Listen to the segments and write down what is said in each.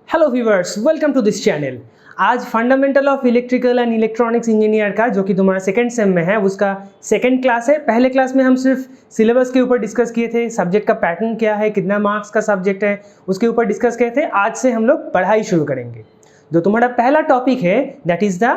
Hello viewers, welcome to this channel. आज fundamental of electrical and electronics engineer का जो कि तुम्हारा सेकंड सेम में है उसका सेकंड क्लास है। पहले क्लास में हम सिर्फ सिलेबस के ऊपर डिस्कस किए थे, सब्जेक्ट का पैटर्न क्या है, कितना मार्क्स का सब्जेक्ट है उसके ऊपर डिस्कस किए थे। आज से हम लोग पढ़ाई शुरू करेंगे। जो तुम्हारा पहला टॉपिक है that is the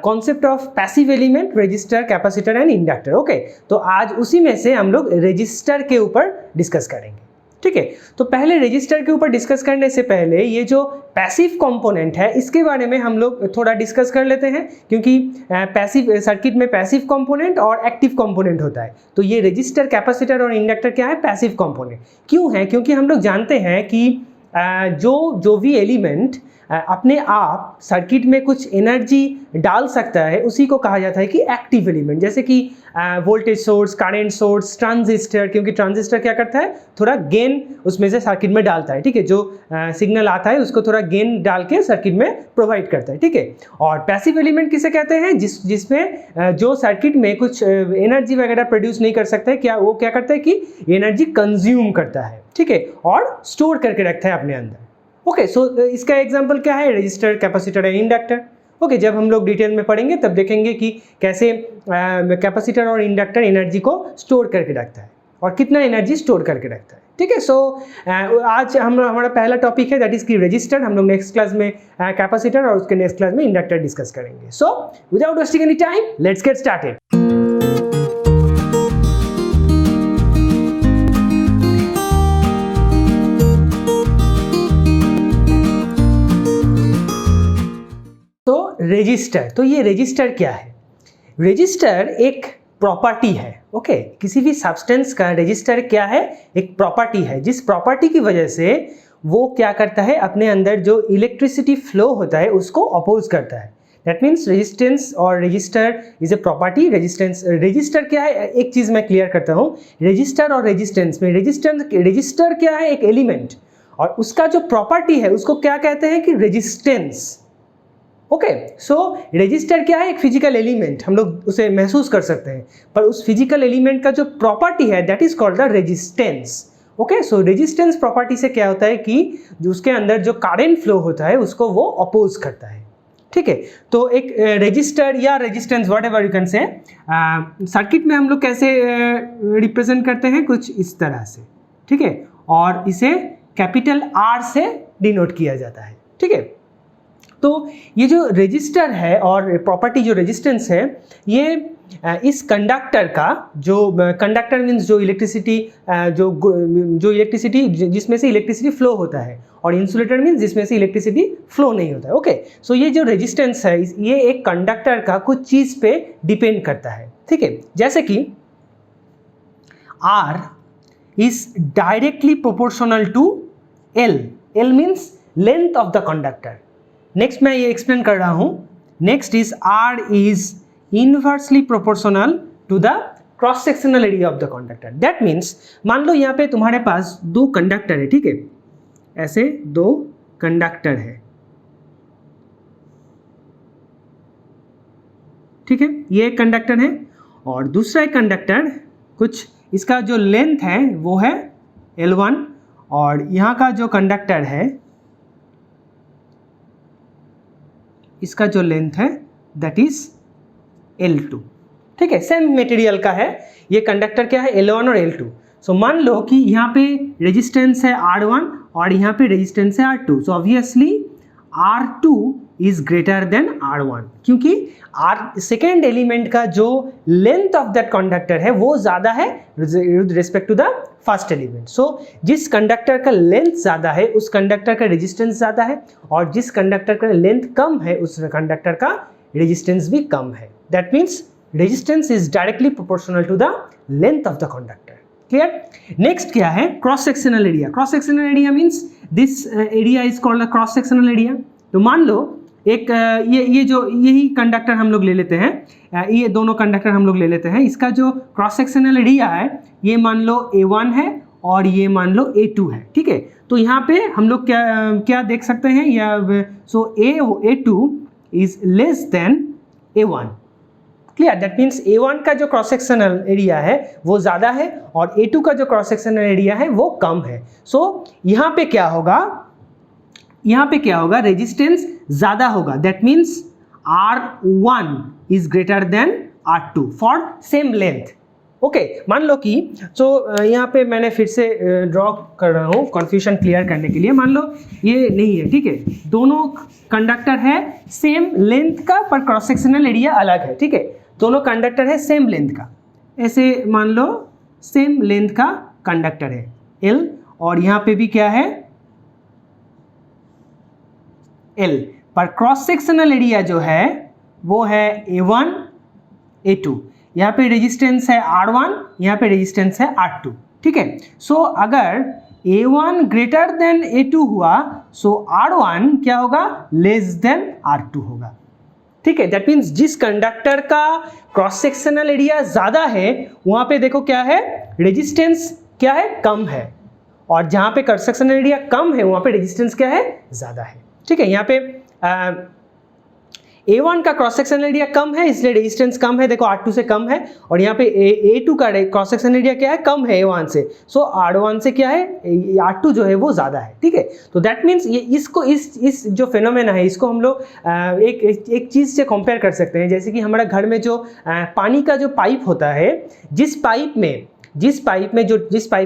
concept of passive element, register, capacitor and inductor. Okay, तो आज उसी में से हम लोग रजिस्टर के ऊपर डिस्कस करेंगे। ठीक है, तो पहले रजिस्टर के ऊपर डिस्कस करने से पहले ये जो पैसिव कंपोनेंट है इसके बारे में हम लोग थोड़ा डिस्कस कर लेते हैं, क्योंकि पैसिव सर्किट में पैसिव कंपोनेंट और एक्टिव कंपोनेंट होता है। तो ये रजिस्टर, कैपेसिटर और इंडक्टर क्या है? Passive component. क्यों है? क्योंकि हम लोग जानते हैं कि जो भी एलिमेंट अपने आप सर्किट में कुछ एनर्जी डाल सकता है उसी को कहा जाता है कि एक्टिव एलिमेंट। जैसे कि voltage source, current source, transistor, क्योंकि ट्रांजिस्टर क्या करता है? थोड़ा गेन उसमें से सर्किट में डालता है। ठीक है, जो सिग्नल आता है उसको थोड़ा गेन डाल के सर्किट में प्रोवाइड करता है। ठीक है, और पैसिव एलिमेंट किसे कहते हैं? जिसमें जो सर्किट में कुछ एनर्जी वगैरह प्रोड्यूस नहीं कर सकता है, क्या वो क्या करता है कि एनर्जी कंज्यूम करता है। ठीक है, और स्टोर करके रखता है अपने अंदर। ओके, सो इसका एग्जांपल क्या है? Register, capacitor and inductor. Okay, जब हम लोग डिटेल में पढ़ेंगे तब देखेंगे कि कैसे कैपेसिटर और इंडक्टर एनर्जी को स्टोर करके रखता है और कितना एनर्जी स्टोर करके रखता है। ठीक है, सो आज हमारा पहला टॉपिक है दैट इज की रजिस्टर। हम लोग नेक्स्ट क्लास में कैपेसिटर और उसके नेक्स्ट क्लास में इंडक्टर डिस्कस करेंगे। So without wasting any time, let's get started. Register, तो ये रजिस्टर क्या है? रजिस्टर एक प्रॉपर्टी है। ओके, किसी भी सब्सटेंस का रजिस्टर क्या है? एक प्रॉपर्टी है, जिस प्रॉपर्टी की वजह से वो क्या करता है? अपने अंदर जो इलेक्ट्रिसिटी फ्लो होता है उसको अपोज करता है। दैट मीन्स रेजिस्टेंस और register is a property. Resistance, register क्या है? एक चीज मैं क्लियर करता हूँ, रजिस्टर और रेजिस्टेंस में रजिस्टर क्या है? एक एलिमेंट, और उसका जो प्रॉपर्टी है उसको क्या कहते हैं कि रेजिस्टेंस। ओके, सो रजिस्टर क्या है? एक फिजिकल एलिमेंट, हम लोग उसे महसूस कर सकते हैं, पर उस फिजिकल एलिमेंट का जो प्रॉपर्टी है that is called the resistance. Okay, so resistance property से क्या होता है कि जो उसके अंदर जो करंट फ्लो होता है उसको वो अपोज करता है। ठीक है, तो एक रजिस्टर या resistance what ever you can say, circuit में हम लोग कैसे रिप्रेजेंट करते हैं? कुछ इस तरह से। ठीक है, और इसे कैपिटल R से डिनोट किया जाता है। ठीक है, तो ये जो रजिस्टर है और प्रॉपर्टी जो रेजिस्टेंस है, ये इस कंडक्टर का जो कंडक्टर मीन्स जो इलेक्ट्रिसिटी जो इलेक्ट्रिसिटी जिसमें से इलेक्ट्रिसिटी फ्लो होता है, और इंसुलेटर मीन्स जिसमें से इलेक्ट्रिसिटी फ्लो नहीं होता है। ओके, सो ये जो रेजिस्टेंस है ये एक कंडक्टर का कुछ चीज़ पे डिपेंड करता है। ठीक है, जैसे कि R is directly proportional to L। L means length of the conductor. Next मैं ये एक्सप्लेन कर रहा हूं। Next is R is inversely proportional to the cross sectional area of the conductor. That means, मान लो यहाँ पे तुम्हारे पास दो कंडक्टर है। ठीक है, ऐसे दो कंडक्टर है। ठीक है, ये एक कंडक्टर है और दूसरा एक कंडक्टर, कुछ इसका जो लेंथ है वो है L1, और यहाँ का जो कंडक्टर है इसका जो लेंथ है दैट इज L2। ठीक है, सेम मटेरियल का है। ये कंडक्टर क्या है? L1 और L2। सो मान लो कि यहाँ पे रेजिस्टेंस है R1 और यहाँ पे रेजिस्टेंस है R2। So obviously R2 is greater than R1, क्योंकि सेकेंड एलिमेंट का जो लेंथ ऑफ दैट कंडक्टर है वो ज़्यादा है with respect to the first element. So जिस कंडक्टर का लेंथ ज़्यादा है उस कंडक्टर का रेजिस्टेंस ज़्यादा है, और जिस कंडक्टर का लेंथ कम है उस कंडक्टर का रेजिस्टेंस भी कम है। That means resistance is directly proportional to the length of the conductor. Clear? Next क्या है? Cross sectional area. Cross sectional area means this area is called the cross sectional area. तो मान लो एक यही कंडक्टर हम लोग ले लेते हैं, ये दोनों कंडक्टर हम लोग ले लेते हैं। इसका जो क्रॉस सेक्शनल एरिया है ये मान लो A1 है और ये मान लो A2 है। ठीक है, तो यहाँ पे हम लोग क्या देख सकते हैं? या सो A2 is less than A1। Clear? That means A1 का जो क्रॉस सेक्शनल एरिया है वो ज़्यादा है और A2 का जो क्रॉस सेक्शनल एरिया है वो कम है। सो यहाँ पे क्या होगा? यहाँ पे क्या होगा, रेजिस्टेंस ज़्यादा होगा, that means R1 is greater than R2 for same length. Okay, मान लो कि यहाँ पे मैंने फिर से ड्रॉ कर रहा हूँ कन्फ्यूजन क्लियर करने के लिए। मान लो ये नहीं है, ठीक है, दोनों कंडक्टर है सेम लेंथ का पर क्रॉस सेक्शनल एरिया अलग है, ठीक है, दोनों कंडक्टर है सेम लेंथ का, ऐसे मान लो सेम लेंथ का कंडक्टर है L, और यहाँ पे भी क्या है L, पर क्रॉस सेक्शनल एरिया जो है वो है A1 A2, यहाँ पे रेजिस्टेंस है R1, यहाँ पे रेजिस्टेंस है R2, ठीक है। सो अगर A1 ग्रेटर देन A2 हुआ, सो R1 क्या होगा, लेस देन R2 होगा, ठीक है। दैट मीन्स जिस कंडक्टर का क्रॉस सेक्शनल एरिया ज़्यादा है वहाँ पे देखो क्या है, रेजिस्टेंस क्या है, कम है, और जहाँ पे क्रॉस सेक्शनल एरिया कम है वहाँ पे रेजिस्टेंस क्या है, ज़्यादा है, ठीक है। यहाँ पे A1 का क्रॉस सेक्शनल एरिया कम है इसलिए रेजिस्टेंस कम है, देखो R2 से कम है, और यहाँ पे A2 का क्रॉस सेक्शनल एरिया क्या है, कम है A1 से, सो R1 से क्या है, R2 जो है वो ज़्यादा है, ठीक है। तो दैट मीन्स ये इसको इस जो फिनोमेना है इसको हम लोग एक चीज़ से कंपेयर कर सकते हैं, जैसे कि हमारा घर में जो पानी का जो पाइप होता है, जिस पाइप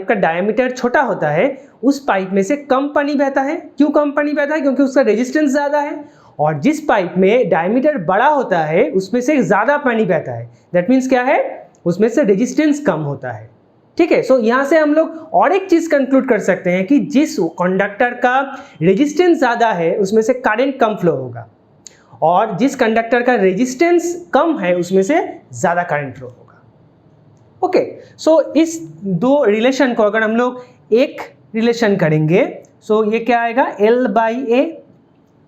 का डायमीटर छोटा होता है उस पाइप में से कम पानी बहता है। क्यों कम पानी बहता है, क्योंकि उसका रेजिस्टेंस ज़्यादा है, और जिस पाइप में डायमीटर बड़ा होता है उसमें से ज़्यादा पानी बहता है, दैट मीन्स क्या है, उसमें से रेजिस्टेंस कम होता है, ठीक है। सो यहाँ से हम लोग और एक चीज़ कंक्लूड कर सकते हैं कि जिस कंडक्टर का रेजिस्टेंस ज़्यादा है उसमें से करंट कम फ्लो होगा, और जिस कंडक्टर का रेजिस्टेंस कम है उसमें से ज़्यादा करंट फ्लो होगा। ओके, सो इस दो रिलेशन को अगर हम लोग एक रिलेशन करेंगे, सो ये क्या आएगा, L/A,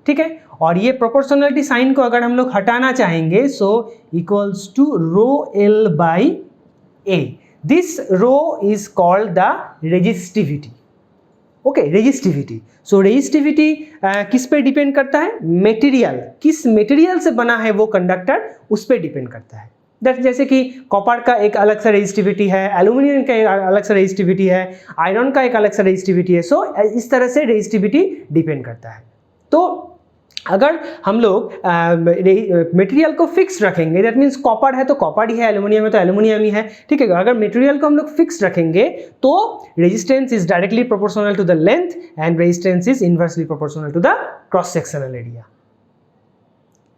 ठीक है, और ये प्रोपोर्शनलिटी साइन को अगर हम लोग हटाना चाहेंगे, so equals to ρL/A। This rho is called the resistivity. Okay, resistivity. So resistivity किस पे डिपेंड करता है, मेटेरियल, किस मेटेरियल से बना है वो कंडक्टर उस पे डिपेंड करता है। जैसे कि कॉपर का एक अलग सा रेजिस्टिविटी है, एल्यूमिनियम का एक अलग सा रेजिस्टिविटी है, आयरन का एक अलग सा रेजिस्टिविटी है। सो इस तरह से रेजिस्टिविटी डिपेंड करता है। तो अगर हम लोग मटेरियल को फिक्स रखेंगे, दैट मीन्स कॉपर है तो कॉपर ही है, एल्यूमिनियम है तो एल्यूमिनियम ही है, ठीक है। अगर मटेरियल को हम लोग फिक्स रखेंगे तो resistance is directly proportional to the length and resistance is inversely proportional to the cross sectional area.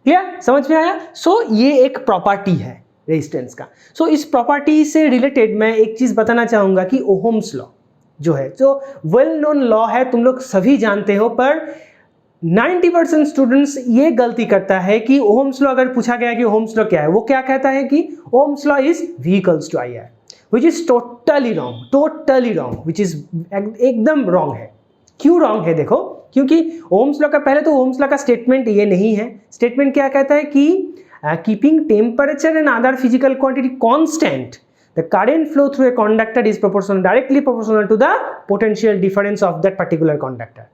Clear, समझ में आया? सो ये एक प्रॉपर्टी है रेजिस्टेंस का। सो इस प्रॉपर्टी से रिलेटेड मैं एक चीज बताना चाहूंगा कि ओहम्स लॉ जो है, जो वेल नोन लॉ है, तुम लोग सभी जानते हो, पर 90% स्टूडेंट्स ये गलती करता है कि ओहम्स लॉ अगर पूछा गया कि ओहम्स लॉ क्या है, वो क्या कहता है कि Ohm's law is V equals to IR, which is totally wrong, which is एकदम रॉन्ग है। क्यों रॉन्ग है, देखो, क्योंकि ओहम्स लॉ का पहले तो ओहम्स लॉ का स्टेटमेंट ये नहीं है। स्टेटमेंट क्या कहता है कि keeping temperature and other physical quantity constant, the current flow through a conductor is directly proportional to the potential difference of that particular conductor,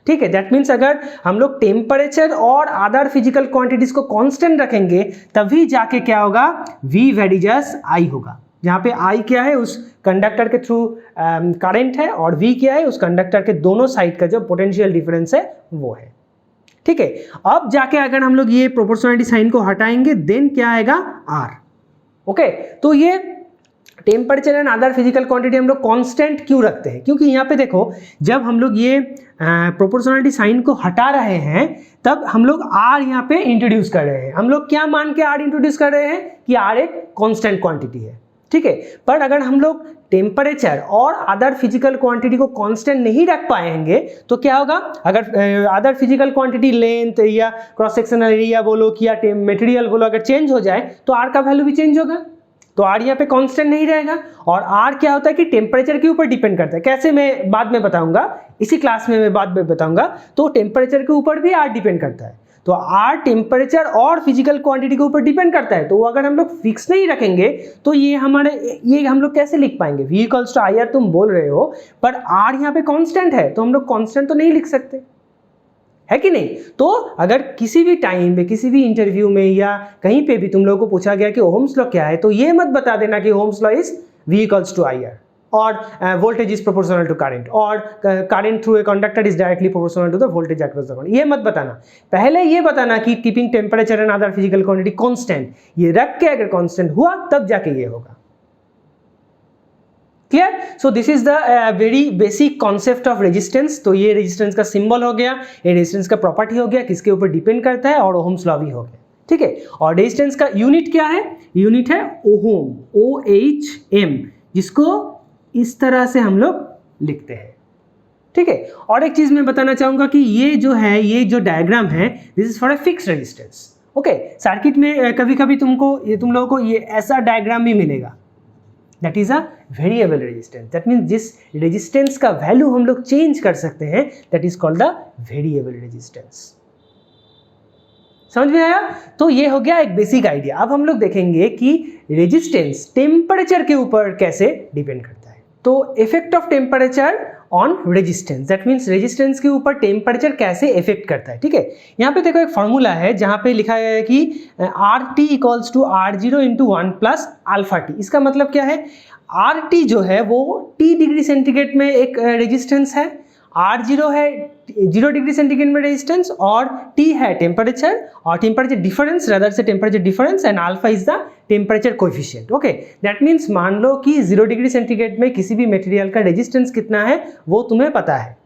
ठीक है। दैट मीन्स अगर हम लोग टेम्परेचर और अदर फिजिकल क्वांटिटीज को कांस्टेंट रखेंगे तभी जाके क्या होगा, V वेरिजस I होगा, जहाँ पे I क्या है, उस कंडक्टर के थ्रू करंट है, और V क्या है, उस कंडक्टर के दोनों साइड का जो पोटेंशियल डिफरेंस है वो है, ठीक है। अब जाके अगर हम लोग ये प्रोपोर्शनलिटी साइन को हटाएंगे देन क्या आएगा, R। ओके, तो ये temperature and other physical quantity हम लोग कांस्टेंट क्यों रखते हैं, क्योंकि यहाँ पे देखो जब हम लोग ये प्रोपोर्शनलिटी साइन को हटा रहे हैं तब हम लोग R यहाँ पे इंट्रोड्यूस कर रहे हैं। हम लोग क्या मान के R इंट्रोड्यूस कर रहे हैं कि R एक कांस्टेंट क्वांटिटी है, ठीक है। पर अगर हम लोग टेम्परेचर और अदर फिजिकल क्वांटिटी को कांस्टेंट नहीं रख पाएंगे तो क्या होगा, अगर अदर फिजिकल क्वांटिटी लेंथ या क्रॉस सेक्शनल एरिया बोलो कि या मटेरियल बोलो अगर चेंज हो जाए तो R का वैल्यू भी चेंज होगा, तो R यहाँ पे कांस्टेंट नहीं रहेगा। और R क्या होता है कि टेम्परेचर के ऊपर डिपेंड करता है, कैसे मैं बाद में बताऊंगा, इसी क्लास में मैं बाद में बताऊंगा। तो टेम्परेचर के ऊपर भी R डिपेंड करता है, तो R टेम्परेचर और फिजिकल क्वांटिटी के ऊपर डिपेंड करता है। तो अगर हम लोग फिक्स नहीं रखेंगे तो ये हम लोग कैसे लिख पाएंगे, V इक्वल्स टू IR तुम बोल रहे हो, पर R यहाँ पे कांस्टेंट है तो हम लोग कांस्टेंट तो नहीं लिख सकते, है कि नहीं। तो अगर किसी भी टाइम में, किसी भी इंटरव्यू में या कहीं पे भी तुम लोगों को पूछा गया कि ओहम्स लॉ क्या है, तो ये मत बता देना कि Ohm's law is V equals to IR, or voltage is proportional to current, or current through a conductor is directly proportional to the voltage across the conductor. ये मत बताना, पहले ये बताना कि keeping temperature and other physical quantity constant, ये रख के अगर constant हुआ तब जाके ये होगा. Clear? So this is the very basic concept of resistance. तो ये रेजिस्टेंस का सिंबल हो गया, ये रेजिस्टेंस का प्रॉपर्टी हो गया, किसके ऊपर डिपेंड करता है, और ओहम्स लॉ भी हो गया. ठीक है, और रेजिस्टेंस का यूनिट क्या है? यूनिट है ओहम, OHM, जिसको इस तरह से हम लोग लिखते हैं. ठीक है, और एक चीज मैं बताना चाहूंगा कि ये जो है, ये जो डायग्राम है, this is for a fix resistance. Okay, circuit में कभी कभी तुम लोगों को ये ऐसा डायग्राम भी मिलेगा, that is a variable resistance. That means जिस रेजिस्टेंस का वैल्यू हम लोग चेंज कर सकते हैं, that is called the variable resistance. समझ में आया? तो ये हो गया एक बेसिक आइडिया. अब हम लोग देखेंगे कि रेजिस्टेंस टेम्परेचर के ऊपर कैसे डिपेंड करता है. तो effect of temperature on resistance, that means resistance के ऊपर टेम्परेचर कैसे इफेक्ट करता है. ठीक है, यहाँ पे देखो एक फॉर्मूला है जहाँ पे लिखा गया है कि RT equals to R0 into 1 plus alpha T. इसका मतलब क्या है? RT जो है वो T डिग्री सेंटीग्रेड में एक रेजिस्टेंस है, R0 है 0 डिग्री सेंटीग्रेड में रेजिस्टेंस, और T है टेम्परेचर, और टेम्परेचर डिफरेंस, रदर से temperature difference, and alpha is the temperature coefficient. Okay, that means मान लो कि 0 डिग्री सेंटीग्रेड में किसी भी मटेरियल का रेजिस्टेंस कितना है वो तुम्हें पता है.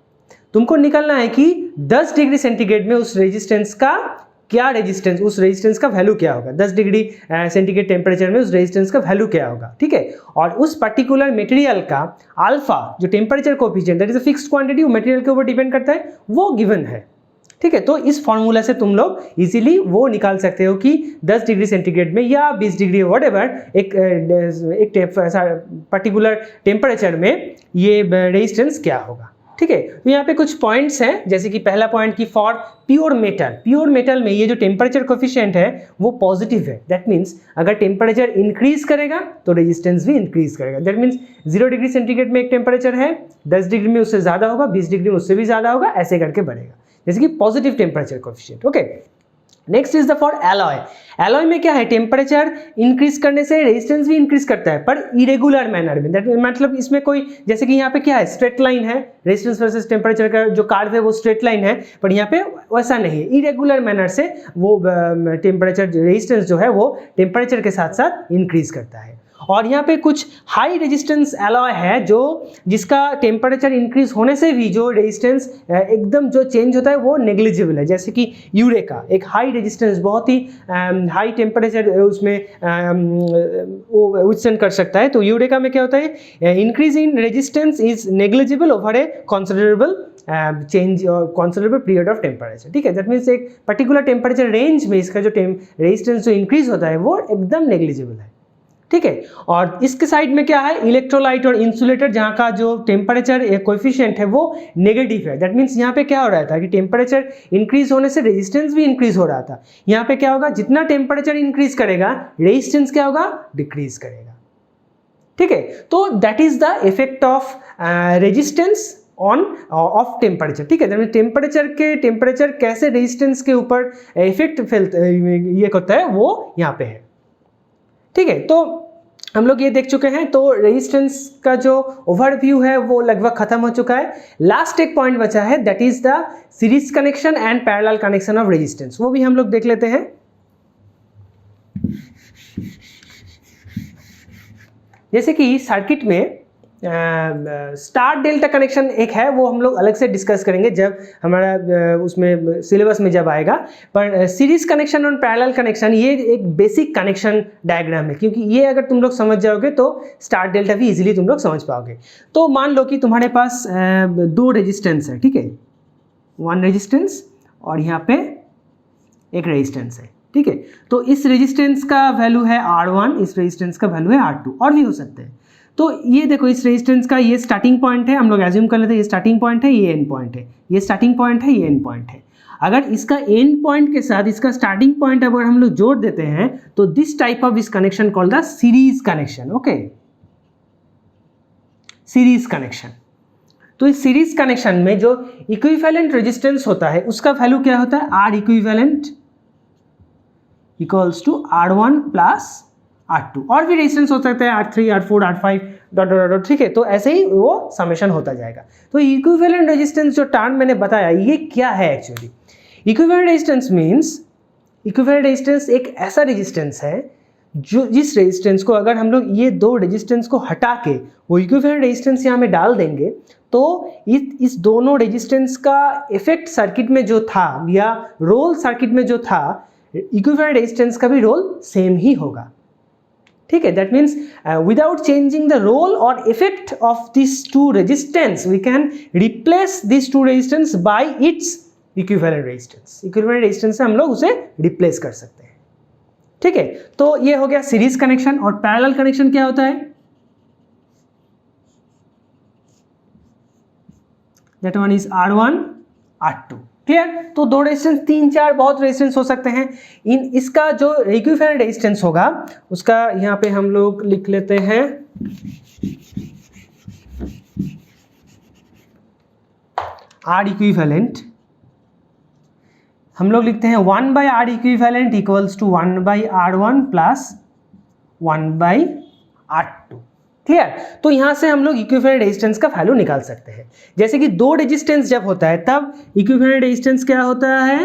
तुमको निकालना है कि 10 डिग्री सेंटीग्रेड में उस रेजिस्टेंस का क्या रेजिस्टेंस, उस रेजिस्टेंस का वैल्यू क्या होगा. 10 डिग्री सेंटीग्रेड टेम्परेचर में उस रेजिस्टेंस का वैल्यू क्या होगा. ठीक है, और उस पर्टिकुलर मटेरियल का अल्फा जो temperature coefficient, that is a fixed quantity, वो मटेरियल के ऊपर डिपेंड करता है, वो गिवन है. ठीक है, तो इस फॉर्मूला से तुम लोग इजीली वो निकाल सकते हो कि 10 डिग्री सेंटीग्रेड में या 20 डिग्री व्हाटएवर एक पर्टिकुलर टेम्परेचर में ये रेजिस्टेंस क्या होगा. ठीक है, तो यहाँ पे कुछ पॉइंट्स हैं, जैसे कि पहला पॉइंट की फॉर प्योर मेटल में ये जो टेम्परेचर कोफिशिएंट है वो पॉजिटिव है. दैट मीन्स अगर टेम्परेचर इंक्रीज करेगा तो रेजिस्टेंस भी इंक्रीज करेगा. दैट मीन्स 0 डिग्री सेंटीग्रेड में एक टेम्परेचर है, 10 डिग्री में उससे ज़्यादा होगा, 20 डिग्री में उससे भी ज़्यादा होगा, ऐसे करके बढ़ेगा, जैसे कि positive temperature coefficient. Okay, next is the for alloy. Alloy में क्या है? टेम्परेचर इंक्रीज करने से रेजिस्टेंस भी इंक्रीज करता है, पर इरेगुलर मैनर में. दैट मतलब इसमें कोई, जैसे कि यहाँ पे क्या है, स्ट्रेट लाइन है, रेजिस्टेंस वर्सेस टेम्परेचर का जो कार्व है वो स्ट्रेट लाइन है, पर यहाँ पे वैसा नहीं है. इरेगुलर मैनर से वो टेम्परेचर रेजिस्टेंस जो है वो टेम्परेचर के साथ साथ इंक्रीज करता है. और यहाँ पे कुछ हाई रेजिस्टेंस एलॉय है जो जिसका टेम्परेचर इंक्रीज होने से भी जो रेजिस्टेंस एकदम जो चेंज होता है वो नेग्लिजिबल है. जैसे कि यूरेका एक हाई रेजिस्टेंस, बहुत ही हाई टेम्परेचर उसमें वो विथस्टैंड कर सकता है. तो यूरेका में क्या होता है? Increase in resistance is negligible over A considerable change और कंसिडरेबल पीरियड ऑफ टेम्परेचर. ठीक है, दैट मीन्स एक पर्टिकुलर टेम्परेचर रेंज में इसका जो रेजिस्टेंस जो इंक्रीज होता है वो एकदम नेग्लिजिबल है. ठीक है, और इसके साइड में क्या है? इलेक्ट्रोलाइट और इंसुलेटर, जहाँ का जो टेम्परेचर कोएफिशिएंट है वो नेगेटिव है. दैट मीन्स यहाँ पे क्या हो रहा था कि टेम्परेचर इंक्रीज होने से रेजिस्टेंस भी इंक्रीज हो रहा था. यहाँ पे क्या होगा? जितना टेम्परेचर इंक्रीज करेगा रेजिस्टेंस क्या होगा? डिक्रीज करेगा. ठीक है, तो that is the effect of resistance of temperature. ठीक है, टेम्परेचर कैसे रेजिस्टेंस के ऊपर इफेक्ट ये करता है वो यहाँ पे है. ठीक है, तो हम लोग ये देख चुके हैं. तो रेजिस्टेंस का जो ओवरव्यू है वो लगभग खत्म हो चुका है. लास्ट एक पॉइंट बचा है, that is the series connection and parallel connection of resistance. वो भी हम लोग देख लेते हैं. जैसे कि सर्किट में स्टार डेल्टा कनेक्शन एक है, वो हम लोग अलग से डिस्कस करेंगे जब हमारा उसमें सिलेबस में जब आएगा. पर सीरीज कनेक्शन और पैरेलल कनेक्शन ये एक बेसिक कनेक्शन डायग्राम है, क्योंकि ये अगर तुम लोग समझ जाओगे तो स्टार डेल्टा भी इजीली तुम लोग समझ पाओगे. तो मान लो कि तुम्हारे पास 2 रेजिस्टेंस है. ठीक है, 1 रेजिस्टेंस और यहाँ पे एक रेजिस्टेंस है. ठीक है, तो इस रेजिस्टेंस का वैल्यू है R1, इस रेजिस्टेंस का वैल्यू है R2, और भी हो सकते हैं. तो ये देखो, इस रेजिस्टेंस का ये स्टार्टिंग पॉइंट है, हम लोग एज्यूम कर लेते हैं ये स्टार्टिंग पॉइंट है, ये एंड पॉइंट है, ये स्टार्टिंग पॉइंट है, ये एंड पॉइंट है. अगर इसका एंड पॉइंट के साथ इसका स्टार्टिंग पॉइंट अगर हम लोग जोड़ देते हैं तो दिस टाइप ऑफ इस connection called the series connection. Okay, series connection. तो इस सीरीज कनेक्शन में जो इक्विवेलेंट रेजिस्टेंस होता है उसका वैल्यू क्या होता है? R equivalent equals to R1 plus R2. और भी रेजिस्टेंस हो सकता है R3, R4, R5, dot dot dot, ठीक है। तो ऐसे ही वो समेशन होता जाएगा। तो इक्विवेलेंट रेजिस्टेंस जो टर्म मैंने बताया ये क्या है actually? Equivalent resistance means, equivalent resistance एक ऐसा रेजिस्टेंस है जो जिस रेजिस्टेंस को अगर हम लोग ये दो रेजिस्टेंस को हटा के वो इक्विवेलेंट रेजिस्टेंस यहाँ में डाल देंगे तो इस दोनों रेजिस्टेंस का इफेक्ट सर्किट में जो था या रोल सर्किट में जो था, इक्विवेलेंट रेजिस्टेंस का भी रोल सेम ही होगा, ठीक है। That means without changing the role और effect of this two resistance we can replace this two resistance by its equivalent resistance. Equivalent resistance से हम लोग उसे रिप्लेस कर सकते हैं, ठीक है। तो ये हो गया सीरीज कनेक्शन। और पैरेलल कनेक्शन क्या होता है? That one is R1 R2, clear. तो दो रेजिस्टेंस, 3-4 बहुत रेजिस्टेंस हो सकते हैं। इसका जो इक्विवेलेंट रेजिस्टेंस होगा उसका यहाँ पे हम लोग लिख लेते हैं R इक्विवेलेंट, हम लोग लिखते हैं 1/R equivalent equals to 1/R1 plus 1/R2, clear. तो यहां से हम लोग इक्विवेलेंट रेजिस्टेंस का वैल्यू निकाल सकते हैं। जैसे कि दो रेजिस्टेंस जब होता है तब इक्विवेलेंट रेजिस्टेंस क्या होता है?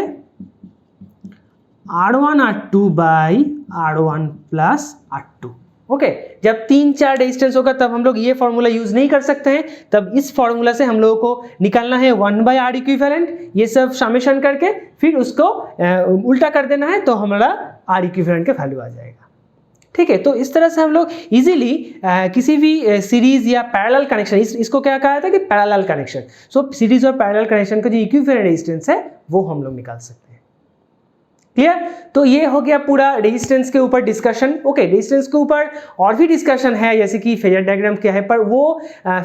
R1 R2 by R1 plus R2, okay. जब 3-4 रेजिस्टेंस होगा तब हम लोग ये फॉर्मूला यूज नहीं कर सकते हैं, तब इस फॉर्मूला से हम लोगों को निकालना है 1/R इक्विवेलेंट, ये सब समेशन करके फिर उसको उल्टा कर देना है तो हमारा R इक्विवेलेंट का वैल्यू आ जाएगा, ठीक है। तो इस तरह से हम लोग इजीली किसी भी सीरीज या पैरेलल कनेक्शन, इसको क्या कहा था कि पैरेलल कनेक्शन, सो सीरीज और पैरेलल कनेक्शन का जो इक्विवेलेंट रेजिस्टेंस है वो हम लोग निकाल सकते हैं, क्लियर। तो ये हो गया पूरा रेजिस्टेंस के ऊपर डिस्कशन, ओके। रेजिस्टेंस के ऊपर और भी डिस्कशन है जैसे कि फेजर डायग्राम क्या है, पर वो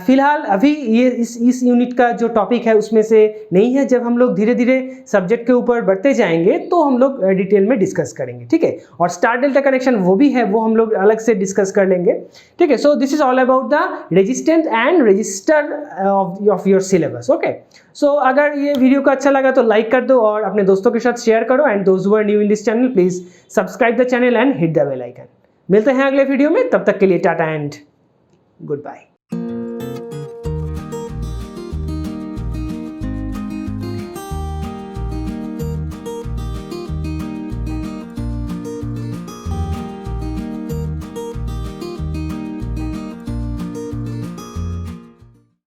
फिलहाल अभी ये इस यूनिट का जो टॉपिक है उसमें से नहीं है। जब हम लोग धीरे धीरे सब्जेक्ट के ऊपर बढ़ते जाएंगे तो हम लोग डिटेल में डिस्कस करेंगे, ठीक है। और स्टार डेल्टा कनेक्शन वो भी है, वो हम लोग अलग से डिस्कस कर लेंगे, ठीक है। So this is all about the resistant and register of your syllabus, okay. So अगर ये वीडियो को अच्छा लगा तो लाइक कर दो और अपने दोस्तों के साथ शेयर करो। And those who are new in this channel please subscribe the channel and hit the bell icon. मिलते हैं अगले वीडियो में, तब तक के लिए टाटा एंड गुड बाय।